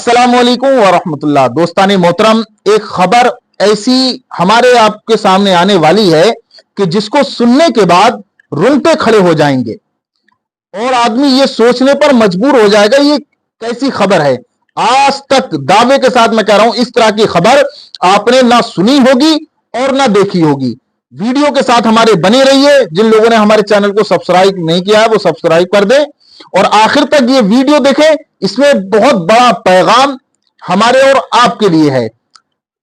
अस्सलाम वालेकुम वरहमतुल्लाह। दोस्तान मोहतरम, एक खबर ऐसी हमारे आपके सामने आने वाली है कि जिसको सुनने के बाद रोंगटे खड़े हो जाएंगे और आदमी ये सोचने पर मजबूर हो जाएगा ये कैसी खबर है। आज तक दावे के साथ मैं कह रहा हूं, इस तरह की खबर आपने ना सुनी होगी और ना देखी होगी। वीडियो के साथ हमारे बने रहिए। जिन लोगों ने हमारे चैनल को सब्सक्राइब नहीं किया है वो सब्सक्राइब कर दें और आखिर तक ये वीडियो देखें। इसमें बहुत बड़ा पैगाम हमारे और आपके लिए है।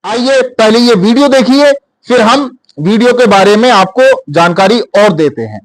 आइए पहले ये वीडियो देखिए, फिर हम वीडियो के बारे में आपको जानकारी और देते हैं।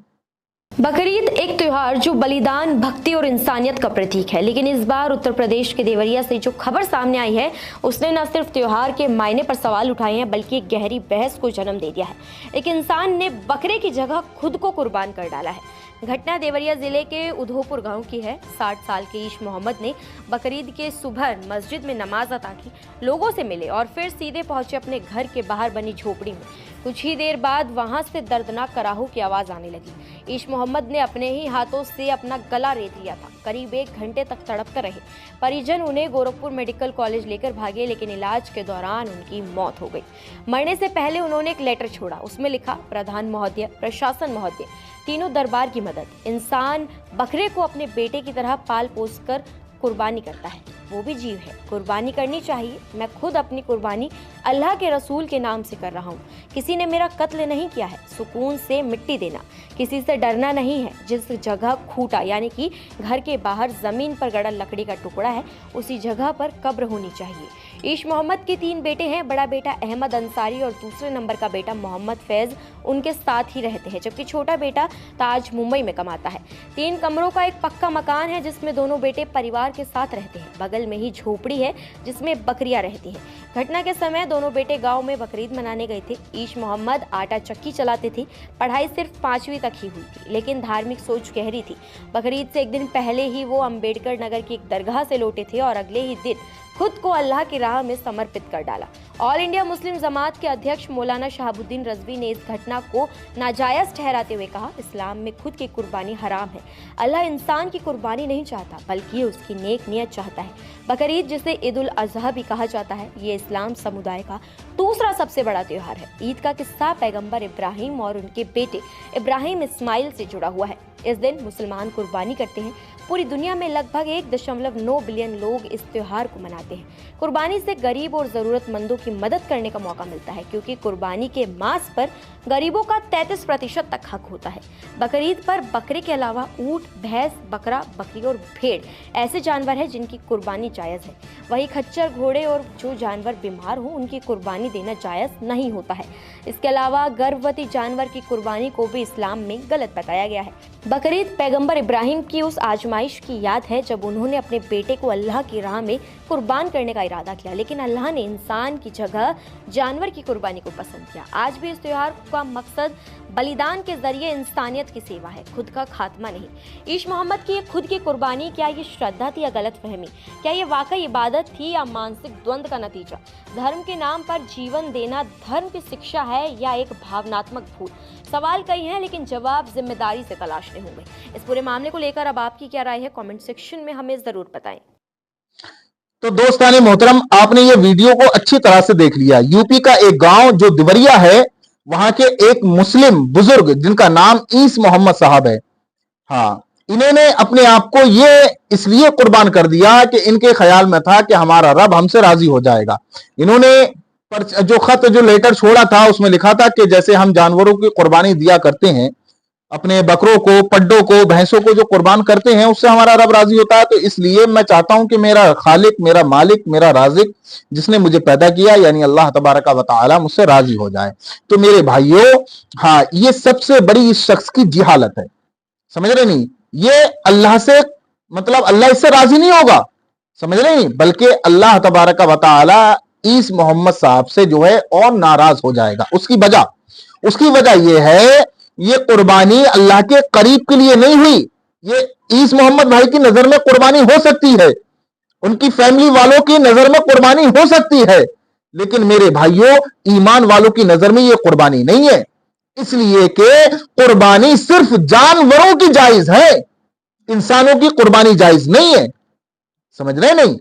बकरीद एक त्योहार जो बलिदान, भक्ति और इंसानियत का प्रतीक है, लेकिन इस बार उत्तर प्रदेश के देवरिया से जो खबर सामने आई है उसने न सिर्फ त्योहार के मायने पर सवाल उठाए हैं बल्कि एक गहरी बहस को जन्म दे दिया है। एक इंसान ने बकरे की जगह खुद को कुर्बान कर डाला है। घटना देवरिया जिले के उधोपुर गांव की है। 60 साल के ईश मोहम्मद ने बकरीद के सुबह मस्जिद में नमाज अता की, लोगों से मिले और फिर सीधे पहुंचे अपने घर के बाहर बनी झोपड़ी में। कुछ ही देर बाद वहां से दर्दनाक कराहू की आवाज आने लगी। ईश मोहम्मद ने अपने ही हाथों से अपना गला रेत लिया था। करीब 1 घंटे तक तड़पते रहे। परिजन उन्हें गोरखपुर मेडिकल कॉलेज लेकर भागे, लेकिन इलाज के दौरान उनकी मौत हो गई। मरने से पहले उन्होंने एक लेटर छोड़ा। उसमें लिखा, प्रधान महोदय, प्रशासन महोदय, तीनों दरबार की मदद। इंसान बकरे को अपने बेटे की तरह पाल पोस कर कुर्बानी करता है, वो भी जीव है, कुर्बानी करनी चाहिए। मैं खुद अपनी कुर्बानी अल्लाह के रसूल के नाम से कर रहा हूँ। किसी ने मेरा कत्ल नहीं किया है। सुकून से मिट्टी देना, किसी से डरना नहीं है। जिस जगह खूंटा यानी कि घर के बाहर जमीन पर गड़ा लकड़ी का टुकड़ा है उसी जगह पर कब्र होनी चाहिए। ईश मोहम्मद के 3 बेटे हैं। बड़ा बेटा अहमद अंसारी और दूसरे नंबर का बेटा मोहम्मद फैज उनके साथ ही रहते हैं, जबकि छोटा बेटा ताज मुंबई में कमाता है। 3 कमरों का एक पक्का मकान है जिसमें दोनों बेटे परिवार के साथ रहते हैं। बगल में ही झोपड़ी है जिसमें बकरियां रहती हैं। घटना के समय दोनों बेटे गांव में बकरीद मनाने गए थे। ईश मोहम्मद आटा चक्की चलाते थे। पढ़ाई सिर्फ 5वीं तक ही हुई थी, लेकिन धार्मिक सोच गहरी थी। बकरीद से एक दिन पहले ही वो अंबेडकर नगर की एक दरगाह से लौटे थे और अगले ही दिन खुद को अल्लाह की राह में समर्पित कर डाला। ऑल इंडिया मुस्लिम जमात के अध्यक्ष मौलाना शहाबुद्दीन रजवी ने इस घटना को नाजायज ठहराते हुए कहा, इस्लाम में खुद की कुर्बानी हराम है। अल्लाह इंसान की कुर्बानी नहीं चाहता बल्कि उसकी नेक नियत चाहता है। बकरीद, जिसे ईद उल अजहा भी कहा जाता है, ये इस्लाम समुदाय का दूसरा सबसे बड़ा त्योहार है। ईद का किस्सा पैगंबर इब्राहिम और उनके बेटे इब्राहिम इस्माइल से जुड़ा हुआ है। इस दिन मुसलमान कुर्बानी करते हैं। पूरी दुनिया में लगभग 1.9 बिलियन लोग इस त्योहार को मनाते हैं। कुर्बानी से गरीब और जरूरतमंदों की मदद करने का मौका मिलता है, क्योंकि कुर्बानी के मांस पर गरीबों का 33% तक हक होता है। बकरीद पर बकरे के अलावा ऊंट, भैंस, बकरा, बकरी और भेड़ ऐसे जानवर हैं जिनकी कुर्बानी जायज़ है। वही खच्चर, घोड़े और जो जानवर बीमार हो उनकी कुर्बानी देना जायज़ नहीं होता है। इसके अलावा गर्भवती जानवर की कुर्बानी को भी इस्लाम में गलत बताया गया है। बकरीद पैगंबर इब्राहिम की उस आजमाइश की याद है जब उन्होंने अपने बेटे को अल्लाह की राह में कुर्बान करने का इरादा किया, लेकिन अल्लाह ने इंसान की जगह जानवर की कुर्बानी को पसंद किया। आज भी इस त्योहार का मकसद बलिदान के जरिए इंसानियत की सेवा है, खुद का खात्मा नहीं। ईश मोहम्मद की खुद की कुर्बानी, क्या ये श्रद्धा थी या गलत फहमी? क्या ये वाकई इबादत थी या मानसिक द्वंद का नतीजा? धर्म के नाम पर जीवन देना धर्म की शिक्षा है या एक भावनात्मक भूल? सवाल कई हैं, लेकिन जवाब जिम्मेदारी से तलाशने होंगे। इस पूरे मामले को लेकर अब आपकी क्या राय है? कमेंट सेक्शन में हमें जरूर बताएं। तो दोस्ताने मोहतरम, आपने ये वीडियो को अच्छी तरह से देख लिया। यूपी का एक गांव जो देवरिया है, वहां के एक मुस्लिम बुजुर्ग जिनका नाम ईस मोहम्मद साहब है, हाँ, इन्होंने अपने आप को ये इसलिए कुर्बान कर दिया कि इनके ख्याल में था कि हमारा रब हमसे राजी हो जाएगा। इन्होंने जो खत, जो लेटर छोड़ा था उसमें लिखा था कि जैसे हम जानवरों की कुर्बानी दिया करते हैं, अपने बकरों को, पड्डों को, भैंसों को जो कुर्बान करते हैं उससे हमारा रब राजी होता है। तो इसलिए मैं चाहता हूं कि मेरा खालिक, मेरा मालिक, मेरा राजिक, जिसने मुझे पैदा किया यानी अल्लाह तबारक व तआला, मुझसे राजी हो जाए। तो मेरे भाइयों, हाँ, ये सबसे बड़ी इस शख्स की जिहालत है, समझ रहे नहीं? ये अल्लाह से, मतलब अल्लाह इससे राजी नहीं होगा, समझ रहे नहीं, बल्कि अल्लाह तबारक व तआला ईस मोहम्मद साहब से जो है और नाराज हो जाएगा। उसकी वजह यह है, ये कुर्बानी अल्लाह के करीब के लिए नहीं हुई। ये ईस मोहम्मद भाई की नजर में कुर्बानी हो सकती है, उनकी फैमिली वालों की नजर में कुर्बानी हो सकती है, लेकिन मेरे भाइयों, ईमान वालों की नजर में ये कुर्बानी नहीं है। इसलिए कि कुर्बानी सिर्फ जानवरों की जायज है, इंसानों की कुर्बानी जायज नहीं है, समझ रहे नहीं?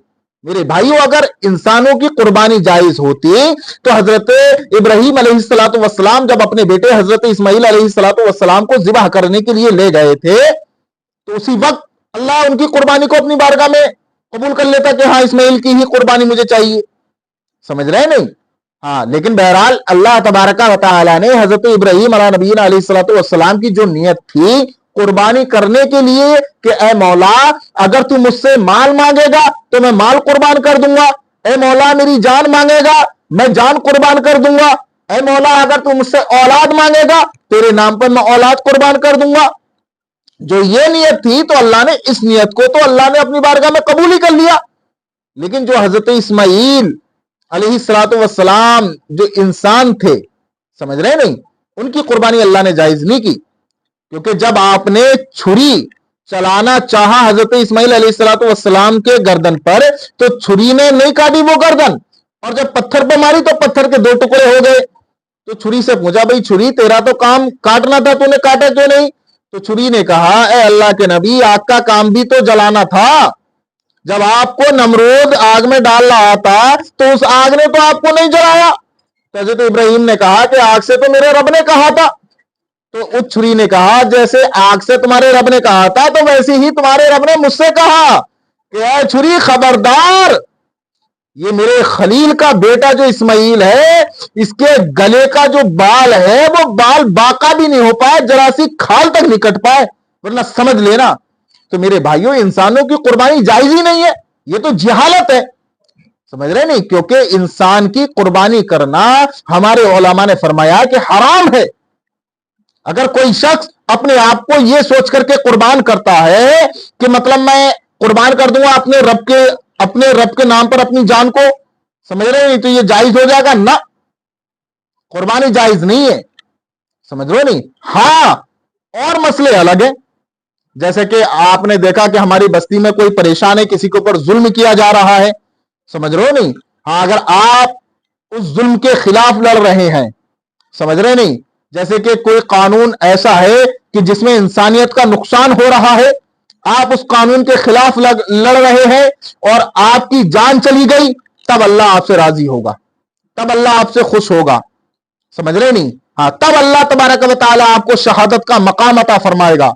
मेरे भाइयों, अगर इंसानों की कुर्बानी जायज होती तो हजरत इब्राहिम अलैहिस्सलाम जब अपने बेटे हजरत इस्माइल अलैहिस्सलाम को जिबह करने के लिए ले गए थे, तो उसी वक्त अल्लाह उनकी कुर्बानी को अपनी बारगाह में कबूल कर लेता कि हाँ, इस्माइल की ही कुर्बानी मुझे चाहिए। समझ रहे नहीं? हाँ, लेकिन बहरहाल अल्लाह तबारक व तआला ने हजरत इब्राहिम अला नबीना अलैहिस्सलाम की जो नियत थी कुर्बानी करने के लिए कि ए मौला, अगर तू मुझसे माल मांगेगा तो मैं माल कुर्बान कर दूंगा, ए मौला मेरी जान मांगेगा मैं जान कुर्बान कर दूंगा, ए मौला अगर तू मुझसे औलाद मांगेगा तेरे नाम पर मैं औलाद कुर्बान कर दूंगा। जो ये नियत थी तो अल्लाह ने इस नियत को तो अल्लाह ने अपनी बारगाह में कबूल ही कर लिया। लेकिन जो हजरत इस्माइल अलैहिस्सलाम जो इंसान थे, समझ रहे नहीं, उनकी कुर्बानी अल्लाह ने जायज नहीं की, क्योंकि जब आपने छुरी चलाना चाहा हजरत इस्माइल अलैहिस्सलाम के गर्दन पर तो छुरी ने नहीं काटी वो गर्दन, और जब पत्थर पे मारी तो पत्थर के दो टुकड़े हो गए। तो छुरी से पूछा, भाई छुरी तेरा तो काम काटना था, तूने काटा क्यों नहीं? तो छुरी ने कहा, ए अल्लाह के नबी, आग का काम भी तो जलाना था। जब आपको नमरूद आग में डाल रहा था तो उस आग ने तो आपको नहीं जलाया। तो हजरत इब्राहिम ने कहा कि आग से तो मेरे रब ने कहा था। तो उस छुरी ने कहा, जैसे आग से तुम्हारे रब ने कहा था तो वैसे ही तुम्हारे रब ने मुझसे कहा कि ऐ छुरी खबरदार, ये मेरे खलील का बेटा जो इस्माइल है, इसके गले का जो बाल है वो बाल बाका भी नहीं हो पाए, जरा सी खाल तक नहीं कट पाए, वरना समझ लेना। तो मेरे भाइयों, इंसानों की कुर्बानी जायज ही नहीं है, ये तो जिहालत है। समझ रहे नहीं? क्योंकि इंसान की कुर्बानी करना हमारे उलमा ने फरमाया कि हराम है। अगर कोई शख्स अपने आप को यह सोच करके कुर्बान करता है कि मतलब मैं कुर्बान कर दूंगा अपने रब के नाम पर अपनी जान को, समझ रहे नहीं, तो यह जायज हो जाएगा ना, कुर्बानी जायज नहीं है। समझ रहे नहीं? हां, और मसले अलग है, जैसे कि आपने देखा कि हमारी बस्ती में कोई परेशान है, किसी के ऊपर जुल्म किया जा रहा है, समझ रहे हो नहीं? हाँ, अगर आप उस जुल्म के खिलाफ लड़ रहे हैं, समझ रहे नहीं, जैसे कि कोई कानून ऐसा है कि जिसमें इंसानियत का नुकसान हो रहा है, आप उस कानून के खिलाफ लड़ रहे हैं और आपकी जान चली गई, तब अल्लाह आपसे राजी होगा, तब अल्लाह आपसे खुश होगा। समझ रहे नहीं? हाँ, तब अल्लाह तबारक व तआला आपको शहादत का मकाम अता फरमाएगा।